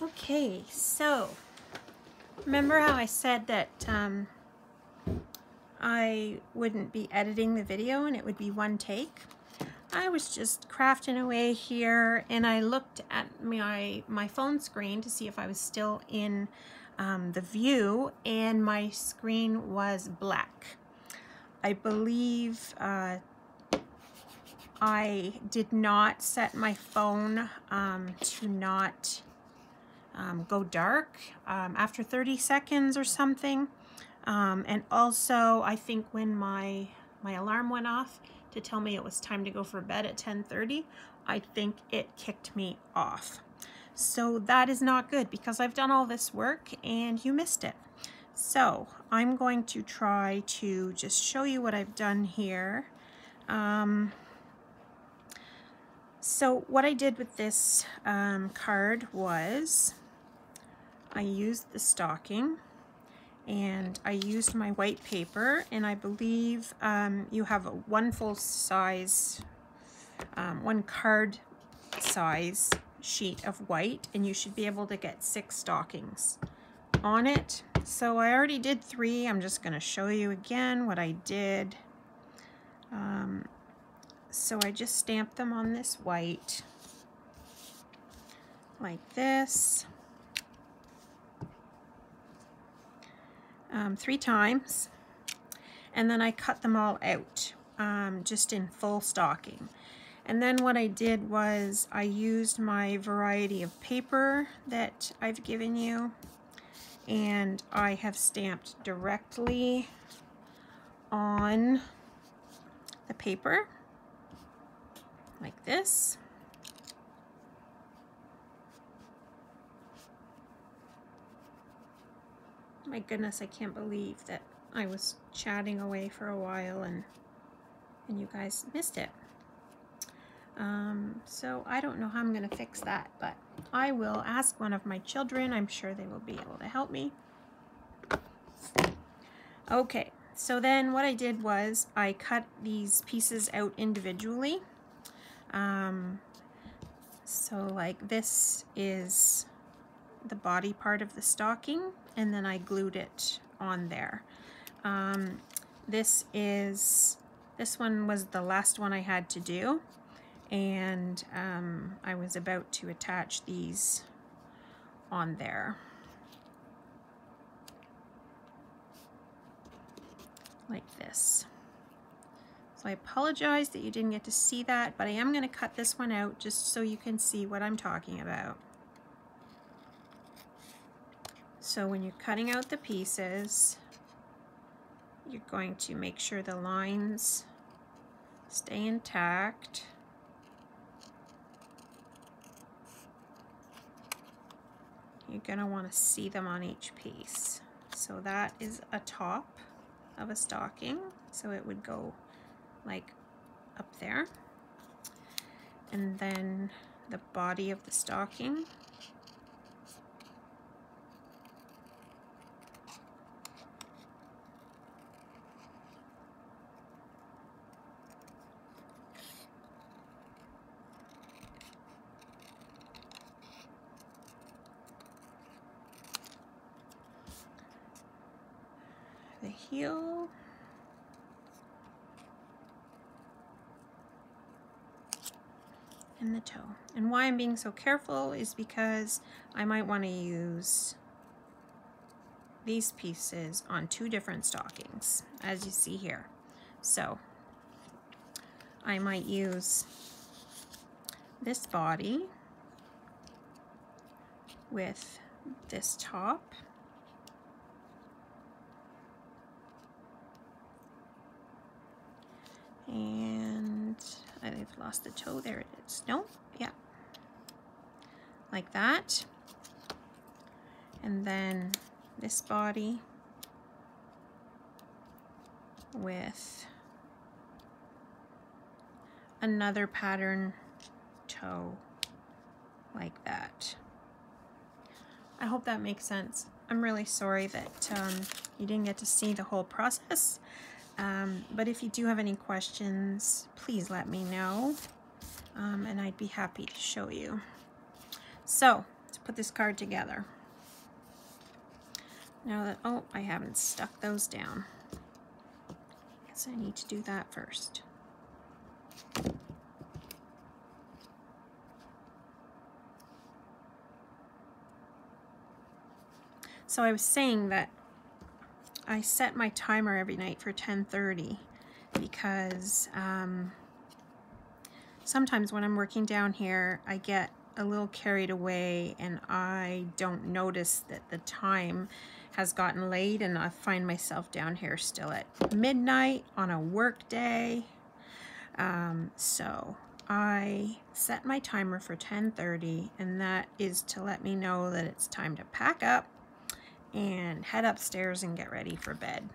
Okay, so remember how I said that I wouldn't be editing the video and it would be one take? I was just crafting away here and I looked at my phone screen to see if I was still in the view, and my screen was black. I believe I did not set my phone to not go dark after 30 seconds or something. And also I think when my alarm went off to tell me it was time to go for bed at 10:30, I think it kicked me off. So that is not good because I've done all this work and you missed it. So I'm going to try to just show you what I've done here. So what I did with this card was I used the stocking and I used my white paper, and I believe you have one full size, one card size sheet of white, and you should be able to get 6 stockings on it. So I already did 3. I'm just going to show you again what I did. So I just stamped them on this white like this 3 times, and then I cut them all out just in full stocking. And then what I did was I used my variety of paper that I've given you, and I have stamped directly on the paper like this. My goodness, I can't believe that I was chatting away for a while and you guys missed it. So I don't know how I'm going to fix that, but I will ask one of my children. I'm sure they will be able to help me. Okay, so then what I did was I cut these pieces out individually. So like this is the body part of the stocking, and then I glued it on there. This one was the last one I had to do, and I was about to attach these on there like this. So I apologize that you didn't get to see that, but I am going to cut this one out just so you can see what I'm talking about. So when you're cutting out the pieces, you're going to make sure the lines stay intact. You're going to want to see them on each piece. So that is a top of a stocking, so it would go like up there. And then the body of the stocking. The heel. And the toe. And why I'm being so careful is because I might want to use these pieces on 2 different stockings, as you see here. So I might use this body with this top, and I've lost the toe. There it is. No, yeah, like that. And then this body with another pattern toe like that. I hope that makes sense. I'm really sorry that you didn't get to see the whole process. But if you do have any questions, please let me know, and I'd be happy to show you. So to put this card together. Now that, oh, I haven't stuck those down. Guess I need to do that first. So I was saying that I set my timer every night for 10:30 because sometimes when I'm working down here, I get a little carried away and I don't notice that the time has gotten late, and I find myself down here still at midnight on a work day. So I set my timer for 10:30, and that is to let me know that it's time to pack up and head upstairs and get ready for bed.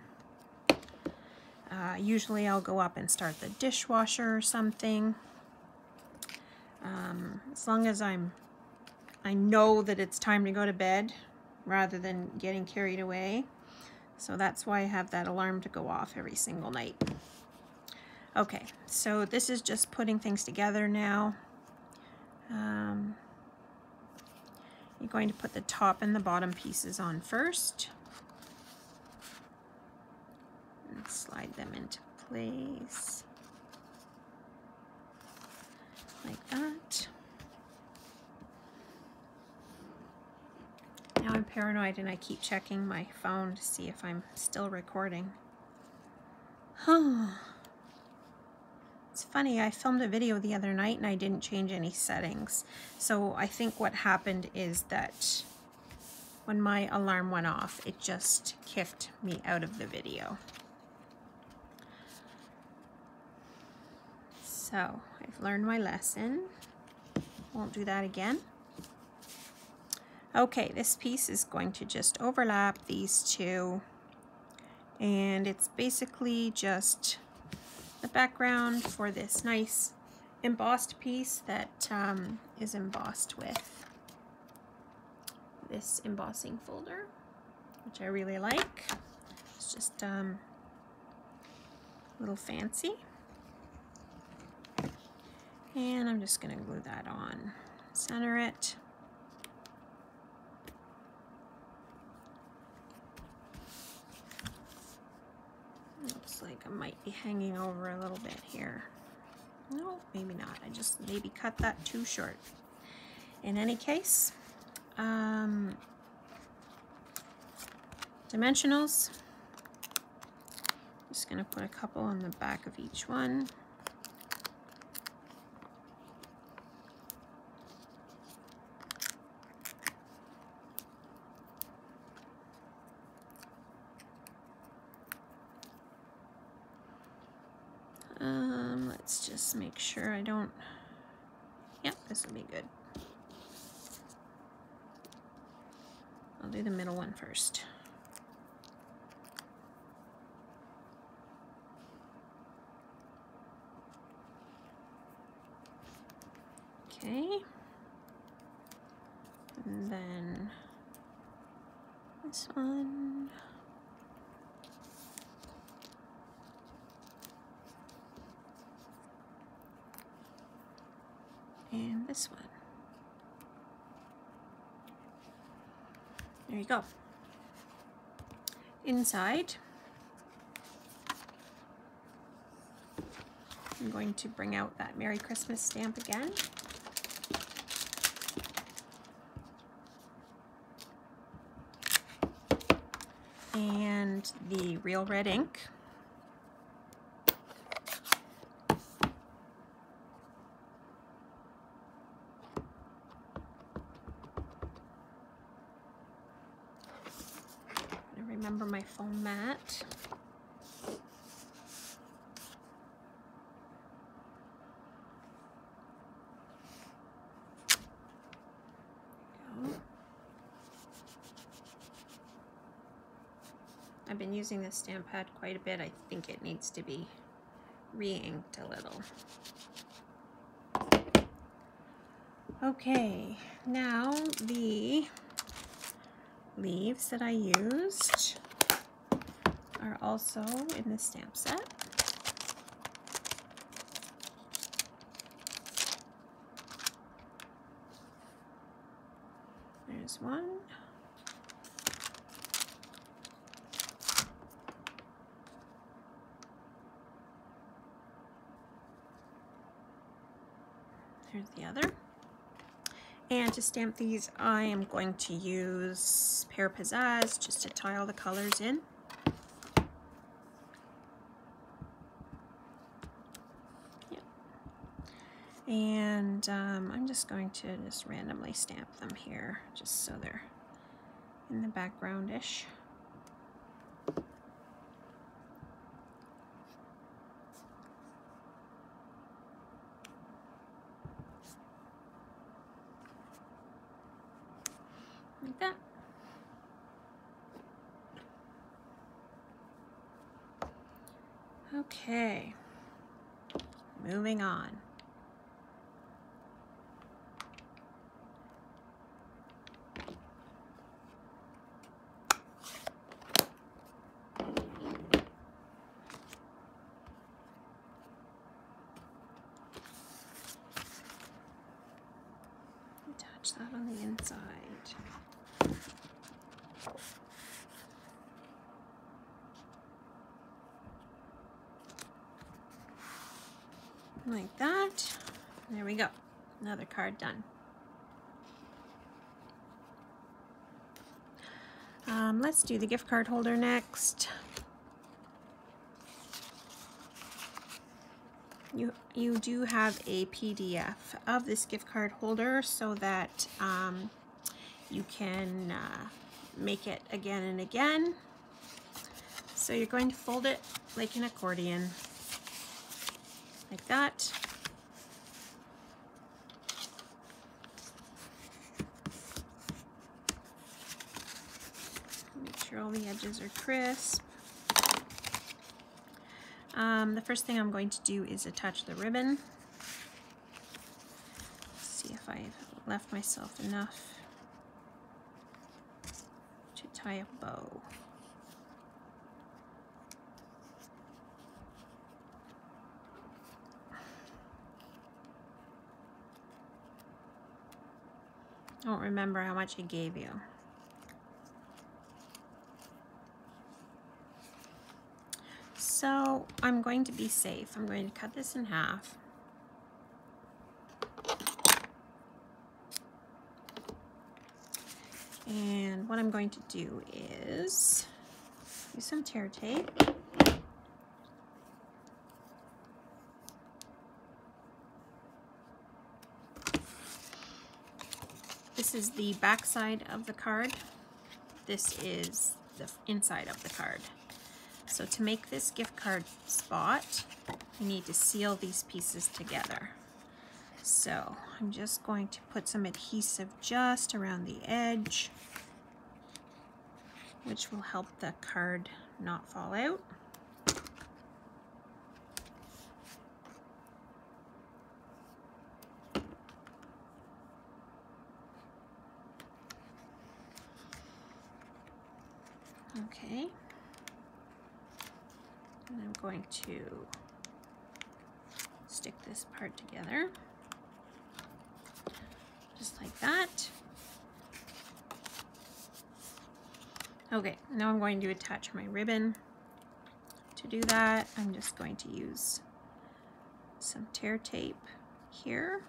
Usually I'll go up and start the dishwasher or something. As long as I know that it's time to go to bed rather than getting carried away. So that's why I have that alarm to go off every single night. Okay, so this is just putting things together now. You're going to put the top and the bottom pieces on first. And slide them into place. Like that. Now I'm paranoid and I keep checking my phone to see if I'm still recording. It's funny, I filmed a video the other night and I didn't change any settings. So I think what happened is that when my alarm went off, it just kicked me out of the video. So I've learned my lesson. Won't do that again. Okay, this piece is going to just overlap these two, and it's basically just the background for this nice embossed piece that is embossed with this embossing folder, which I really like. It's just a little fancy. And I'm just going to glue that on. Center it. Looks like I might be hanging over a little bit here. No, maybe not. I just maybe cut that too short. In any case, dimensionals. Just going to put a couple on the back of each one. Let's just make sure I don't, yep, this will be good. I'll do the middle one first. Okay. And then this one. And this one. There you go. Inside, I'm going to bring out that Merry Christmas stamp again. And the Real Red ink. Remember my foam mat. I've been using this stamp pad quite a bit. I think it needs to be re-inked a little. Okay, now the leaves that I used are also in the stamp set. There's one. Here's the other. And to stamp these, I am going to use Pear Pizzazz just to tie all the colors in. Yep. And I'm just going to just randomly stamp them here, just so they're in the background-ish. Like that. Okay, moving on. Attach that on the inside. Like that. There we go. Another card done. Let's do the gift card holder next. You do have a PDF of this gift card holder so that you can make it again and again. So you're going to fold it like an accordion, like that. Make sure all the edges are crisp. The first thing I'm going to do is attach the ribbon. See if I've left myself enough to tie a bow. I don't remember how much I gave you. So I'm going to be safe. I'm going to cut this in half. And what I'm going to do is use some tear tape. This is the back side of the card. This is the inside of the card. So to make this gift card spot, you need to seal these pieces together. So I'm just going to put some adhesive just around the edge, which will help the card not fall out. Okay. And I'm going to stick this part together, just like that. Okay, now I'm going to attach my ribbon. To do that, I'm just going to use some tear tape here.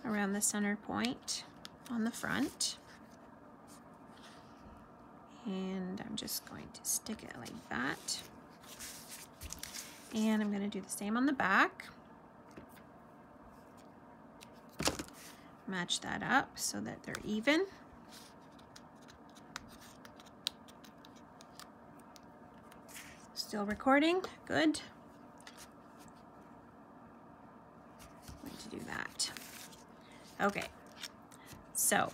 Around the center point on the front. And I'm just going to stick it like that. And I'm going to do the same on the back. Match that up so that they're even. Still recording, good. I'm going to do that. Okay, so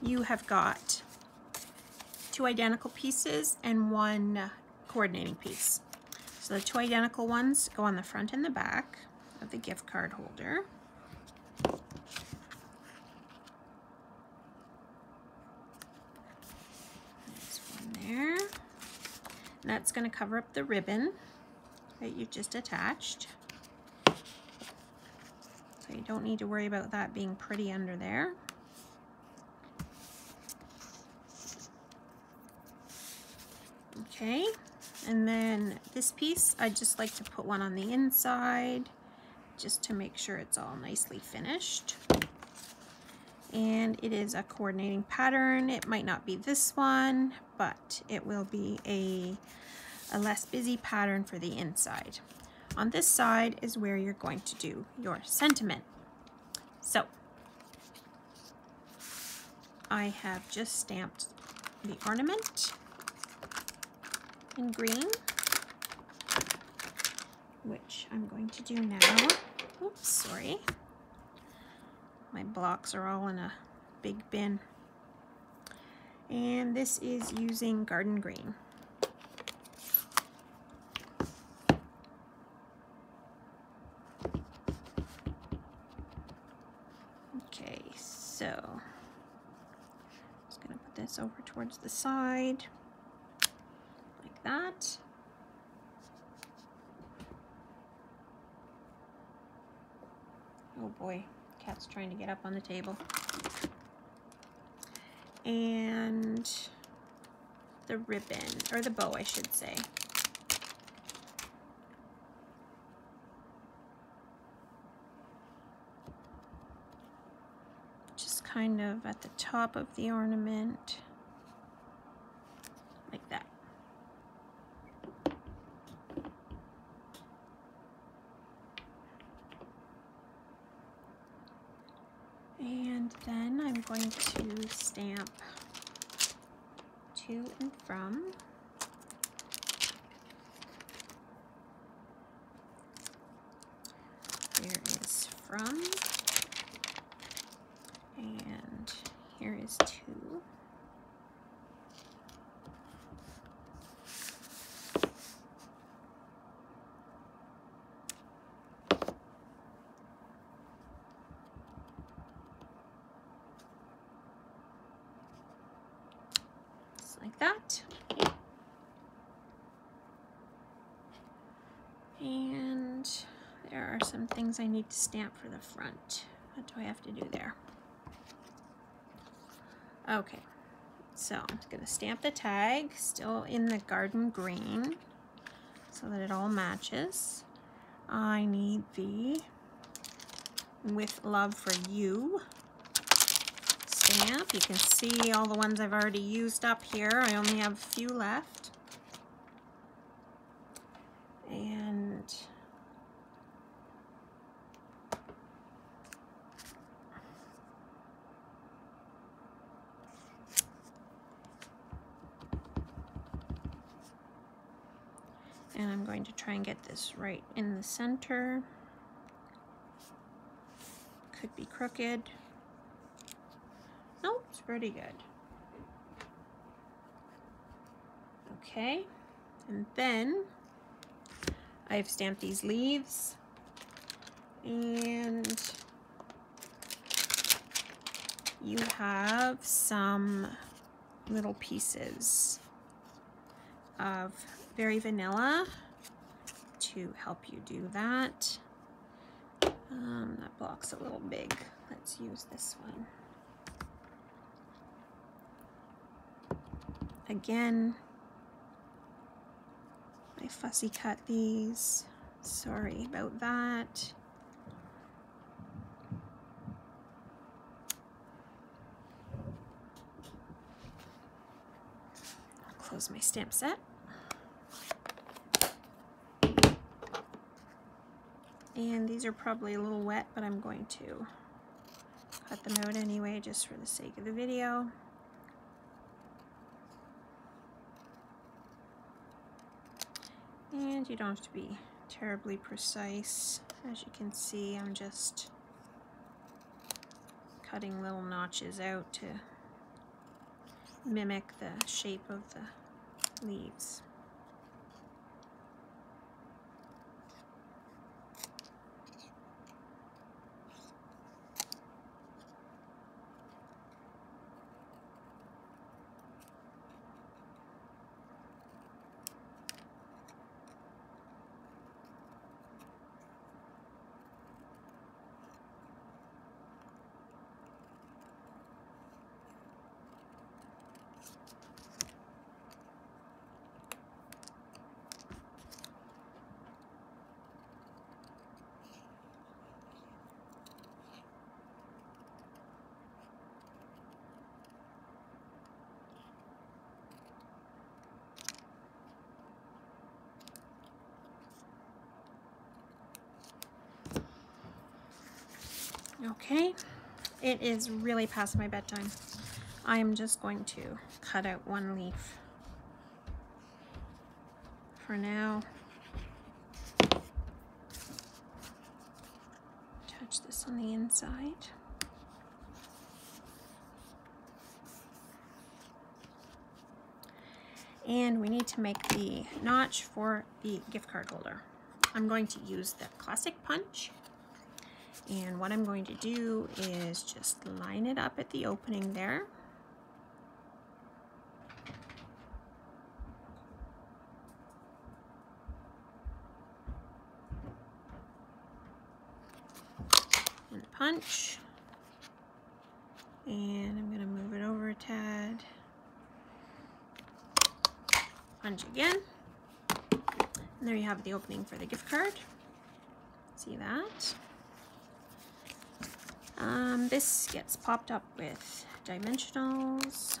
you have got 2 identical pieces and 1 coordinating piece. So the 2 identical ones go on the front and the back of the gift card holder. There's one there. And that's going to cover up the ribbon that you just attached. So you don't need to worry about that being pretty under there. Okay, and then this piece, I just like to put one on the inside just to make sure it's all nicely finished. And it is a coordinating pattern. It might not be this one, but it will be a less busy pattern for the inside. On this side is where you're going to do your sentiment. So I have just stamped the ornament in green, which I'm going to do now. Oops, sorry. My blocks are all in a big bin. And this is using Garden Green. Okay, so I'm just gonna put this over towards the side, like that. Oh boy, cat's trying to get up on the table. And the ribbon, or the bow, I should say. Just kind of at the top of the ornament, like that. And then I'm going to stamp to and from. There is from, and here is to. Like that. And there are some things I need to stamp for the front. What do I have to do there? Okay, so I'm gonna stamp the tag, still in the Garden Green, so that it all matches. I need the With Love for You stamp. You can see all the ones I've already used up here. I only have a few left. And I'm going to try and get this right in the center. Could be crooked. Nope, it's pretty good. Okay, and then I've stamped these leaves, and you have some little pieces of Very Vanilla to help you do that. That block's a little big. Let's use this one. Again, I fussy cut these. Sorry about that. I'll close my stamp set. And these are probably a little wet, but I'm going to cut them out anyway, just for the sake of the video. And you don't have to be terribly precise. As you can see, I'm just cutting little notches out to mimic the shape of the leaves. Okay, it is really past my bedtime. I am just going to cut out one leaf for now. Attach this on the inside. And we need to make the notch for the gift card holder. I'm going to use the classic punch. And what I'm going to do is just line it up at the opening there. And punch. And I'm going to move it over a tad. Punch again. And there you have the opening for the gift card. See that? This gets popped up with dimensionals.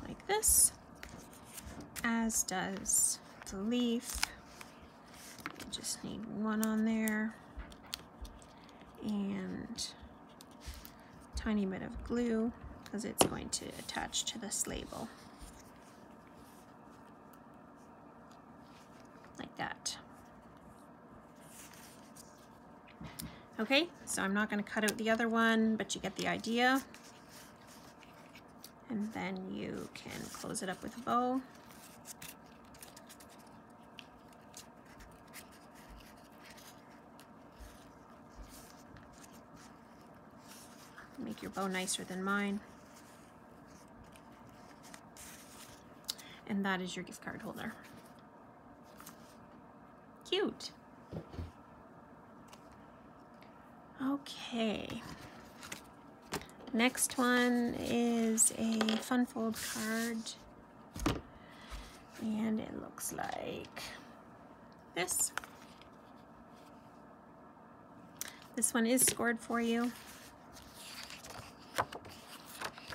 Like this, as does the leaf. You just need one on there and a tiny bit of glue, because it's going to attach to this label. Like that. Okay, so I'm not going to cut out the other one, but you get the idea. And then you can close it up with a bow. Make your bow nicer than mine. And that is your gift card holder. Cute. Okay. Next one is a fun fold card. And it looks like this. This one is scored for you.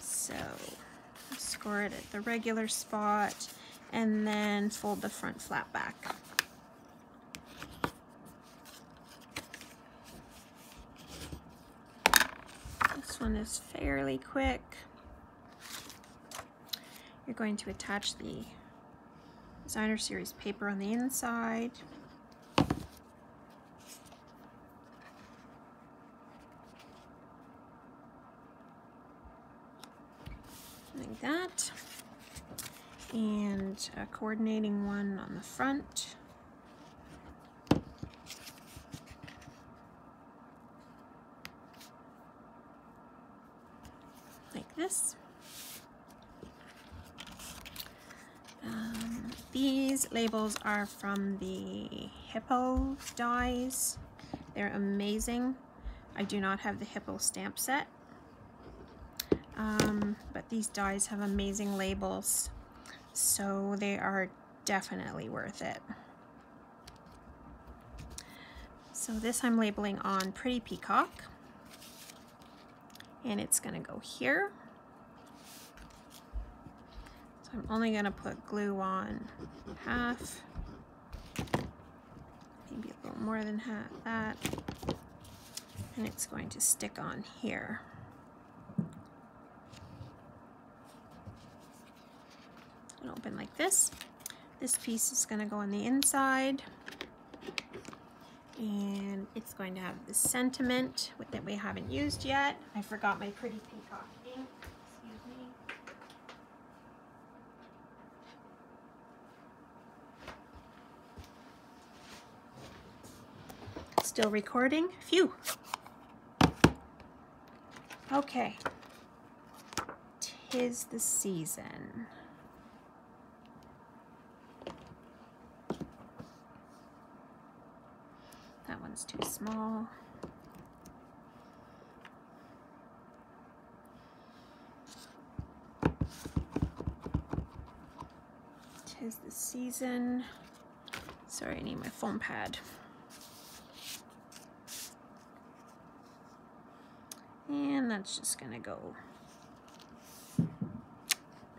So score it at the regular spot and then fold the front flap back. This one is fairly quick. You're going to attach the Designer Series paper on the inside. Like that. And a coordinating one on the front. Like this. These labels are from the Hippo dies. They're amazing. I do not have the Hippo stamp set. But these dies have amazing labels, so they are definitely worth it. So this I'm labeling on Pretty Peacock, and it's going to go here. So I'm only going to put glue on half, maybe a little more than half that, and it's going to stick on here. It'll open like this. This piece is going to go on the inside, and it's going to have the sentiment that we haven't used yet. I forgot my Pretty Peacock ink. Excuse me. Still recording? Phew. Okay. 'Tis the season. That one's too small. Tis the season. Sorry, I need my foam pad. And that's just gonna go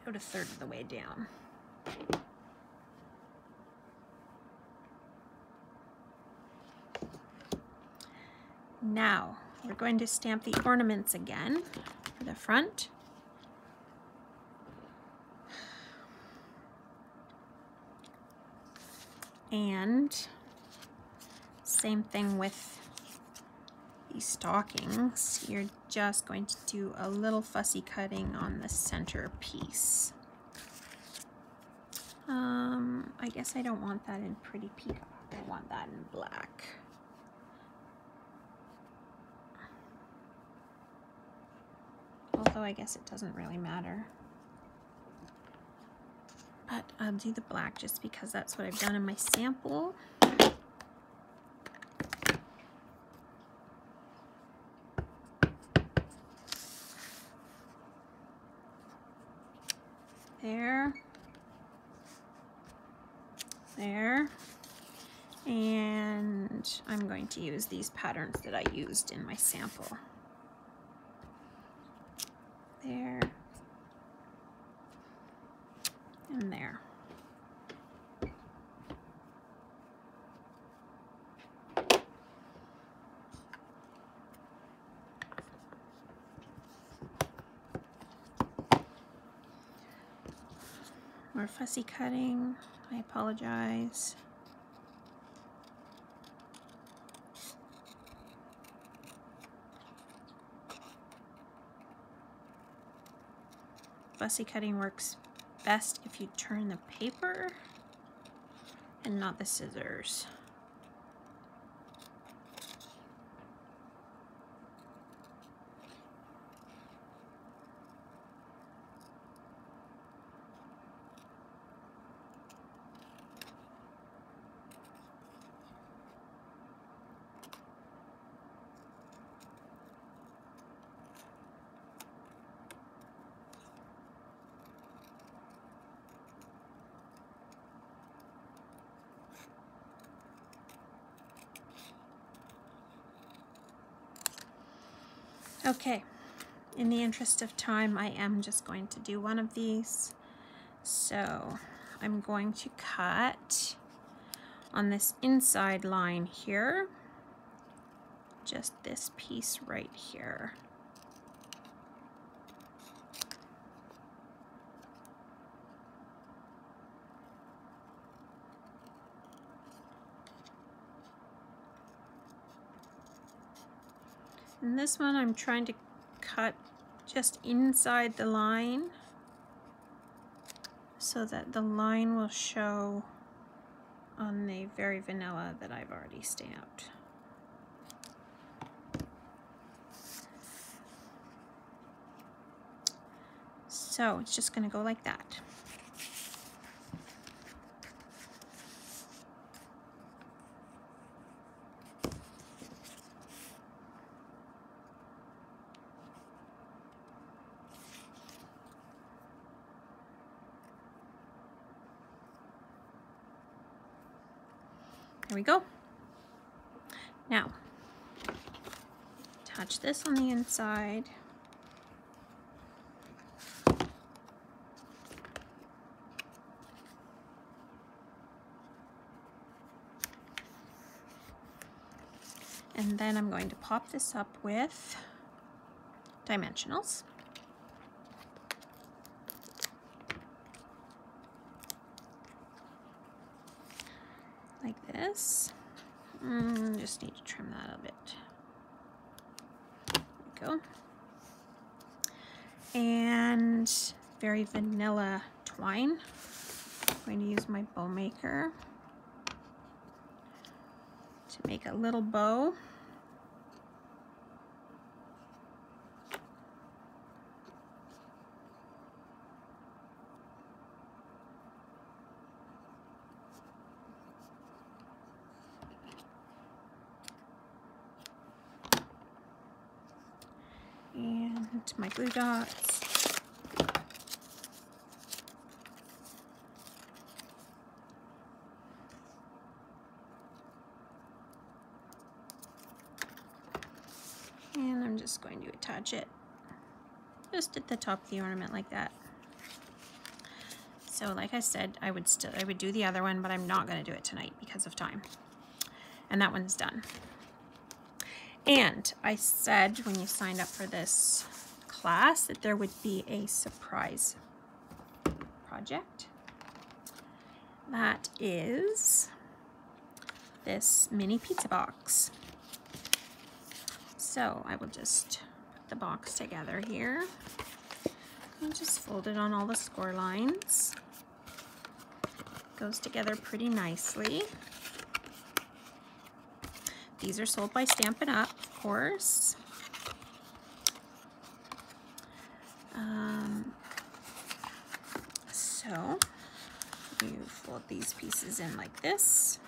about a third of the way down. Now we're going to stamp the ornaments again for the front. And same thing with these stockings. You're just going to do a little fussy cutting on the center piece. I guess I don't want that in Pretty Peacock. I want that in black. Although I guess it doesn't really matter. But I'll do the black just because that's what I've done in my sample. There. There. And I'm going to use these patterns that I used in my sample. There. And there. More fussy cutting. I apologize. Fussy cutting works best if you turn the paper and not the scissors. Okay, in the interest of time, I am just going to do one of these. So I'm going to cut on this inside line here, just this piece right here. And this one I'm trying to cut just inside the line so that the line will show on the Very Vanilla that I've already stamped. So it's just going to go like that. There we go. Now, attach this on the inside. And then I'm going to pop this up with dimensionals. Like this. Just need to trim that a bit. There we go. And Very Vanilla twine. I'm going to use my bow maker to make a little bow. And my glue dots. And I'm just going to attach it just at the top of the ornament like that. So like I said, I would do the other one, but I'm not going to do it tonight because of time. And that one's done. And I said when you signed up for this class that there would be a surprise project. That is this mini pizza box. So I will just put the box together here and just fold it on all the score lines. Goes together pretty nicely. These are sold by Stampin' Up, of course. So you fold these pieces in like this.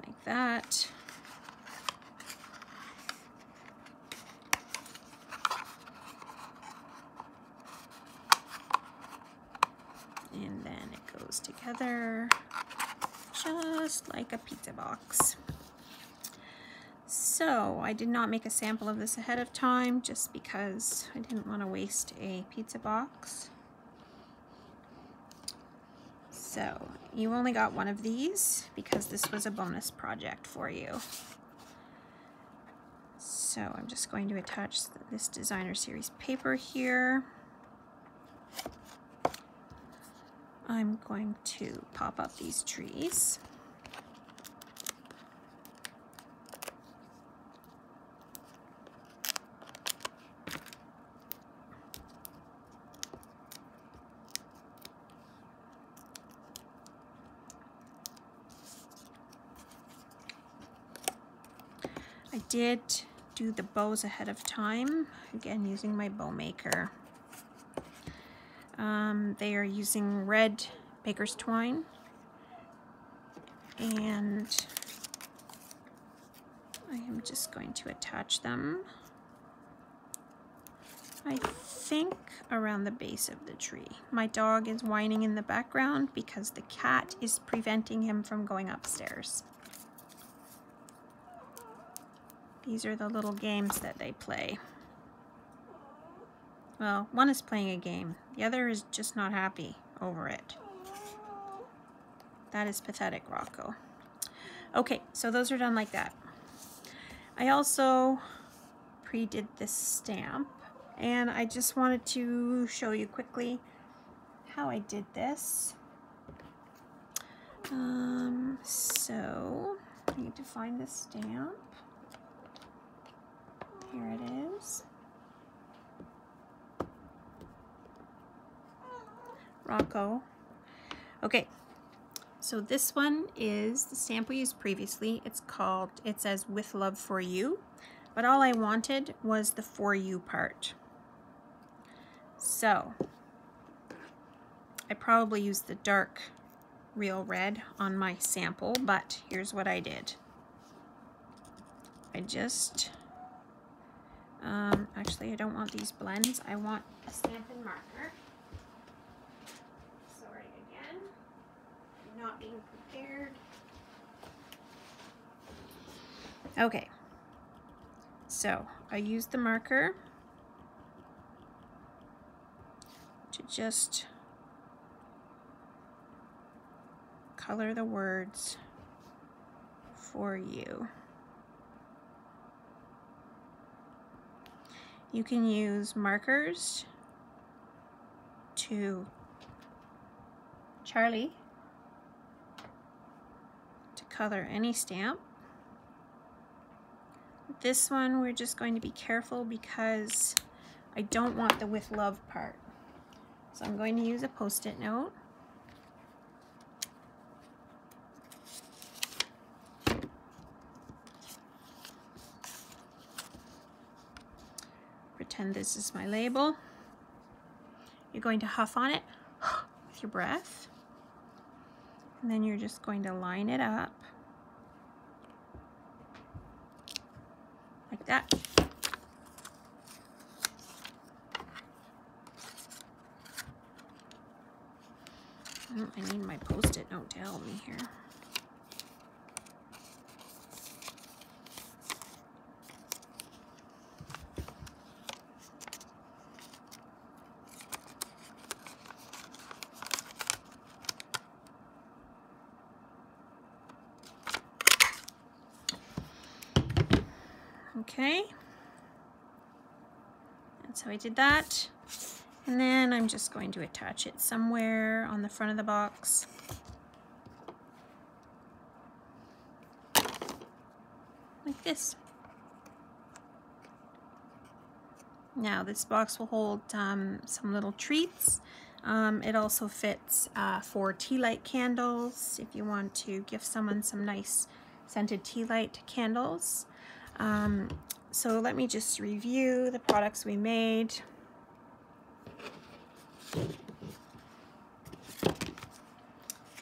Like that. And then it goes together just like a pizza box. So I did not make a sample of this ahead of time just because I didn't want to waste a pizza box. So you only got one of these because this was a bonus project for you. So I'm just going to attach this designer series paper here. I'm going to pop up these trees. I did do the bows ahead of time, again using my bow maker. They are using red baker's twine, and I am just going to attach them, I think, around the base of the tree. My dog is whining in the background because the cat is preventing him from going upstairs. These are the little games that they play. Well, one is playing a game. The other is just not happy over it. That is pathetic, Rocco. Okay, so those are done like that. I also pre-did this stamp, and I just wanted to show you quickly how I did this. So I need to find the stamp. Here it is. Rocco. Okay, so this one is the stamp we used previously. It says "With Love for You," but all I wanted was the "For You" part. So I probably used the dark real red on my sample, but here's what I did. I just actually I don't want these blends. I want a Stampin' marker. Sorry again, I'm not being prepared. Okay, so I used the marker to just color the words "For You." You can use markers to Charlie to color any stamp. This one we're just going to be careful because I don't want the "With Love" part. So I'm going to use a Post-it note. Pretend this is my label. You're going to huff on it with your breath. And then you're just going to line it up like that. Oh, I need my Post-it note to help me here. Okay. That's how I did that. And then I'm just going to attach it somewhere on the front of the box. Like this. Now this box will hold some little treats. It also fits 4 tea light candles if you want to give someone some nice scented tea light candles. So let me just review the products we made.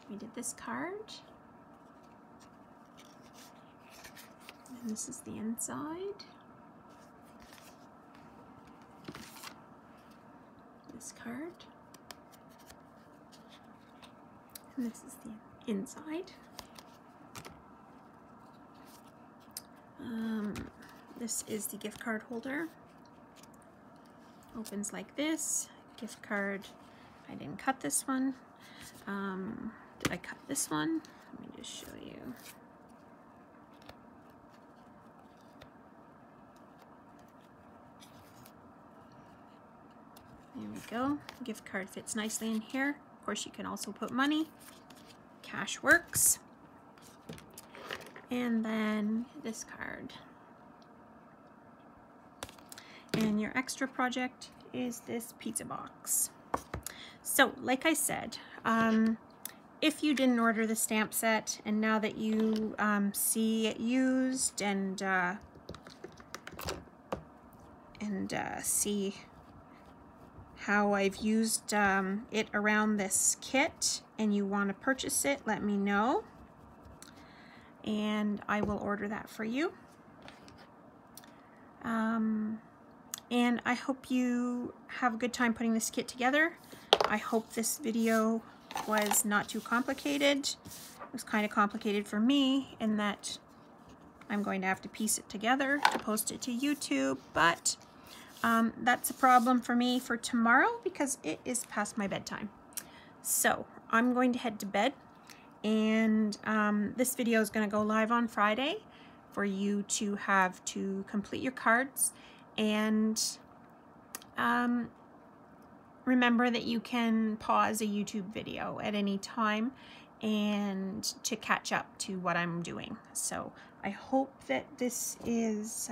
We did this card. And this is the inside. This card. And this is the inside. This is the gift card holder. Opens like this. Gift card. I didn't cut this one. Did I cut this one? Let me just show you. There we go. Gift card fits nicely in here. Of course, you can also put money. Cash works. And then this card. And your extra project is this pizza box. So, like I said, if you didn't order the stamp set and now that you see it used and see how I've used it around this kit and you want to purchase it, let me know and I will order that for you. And I hope you have a good time putting this kit together. I hope this video was not too complicated. It was kind of complicated for me in that I'm going to have to piece it together to post it to YouTube, but that's a problem for me for tomorrow because it is past my bedtime. So I'm going to head to bed, and this video is going to go live on Friday for you to have to complete your cards. And remember that you can pause a YouTube video at any time and to catch up to what I'm doing. So I hope that this is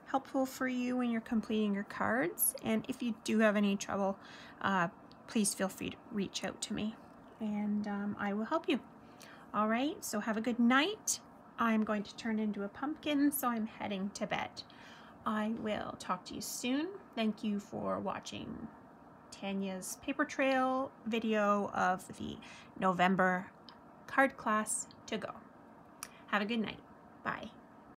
helpful for you when you're completing your cards. And if you do have any trouble, please feel free to reach out to me and I will help you. All right, so have a good night. I'm going to turn into a pumpkin, so I'm heading to bed. I will talk to you soon. Thank you for watching Tanya's paper trail video of the November card class to go. Have a good night. Bye.